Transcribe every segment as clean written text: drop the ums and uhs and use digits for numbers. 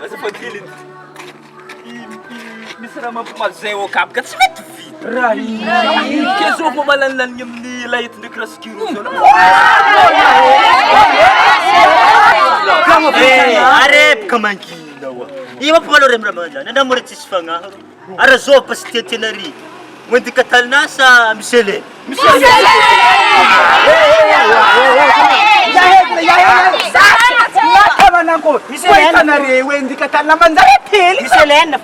azafadiliny misy raha mampamazay akabo ka tsy mety vita raha iny ke zao fa malanilany amin'ny lahety ndraiky raha sikiro arepaka mangina oa io mampamalo remra manjany andamore tsisy fagnahy ara zao pasy tiatianary mwendika talinasa misele Manangko, wait na rin, hindi ka tan naman dahil. Selena.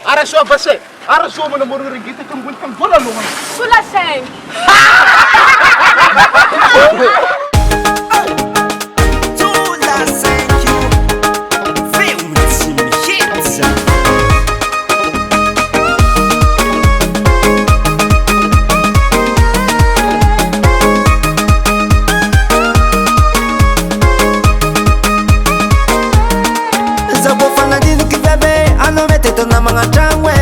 Ara so base. Ara so mo na mo rin kita kung buntang bola mo. SOULA5. na mga trangwe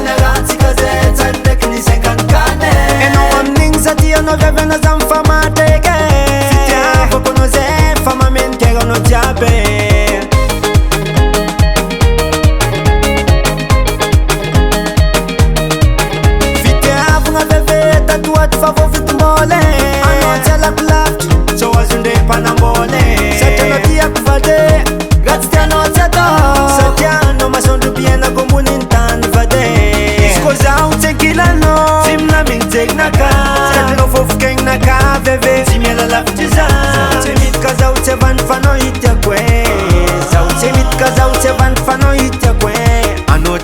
na gansi kazeta ndek ni sengankane eno amning satia no veve na zamfama tege sitia kono ze fama mentega no jabe sitia funga veve tatua tfavo vitmole ano tela black so wazunde panambole satia no dia kufade gatstia no tata satia no masondu biena komunintan vade skozau tekilano simna mintek naka satino fofkeng naka veve simela la ftiza temit kazau tevan fano itakwe zau temit kazau tevan fano itakwe ano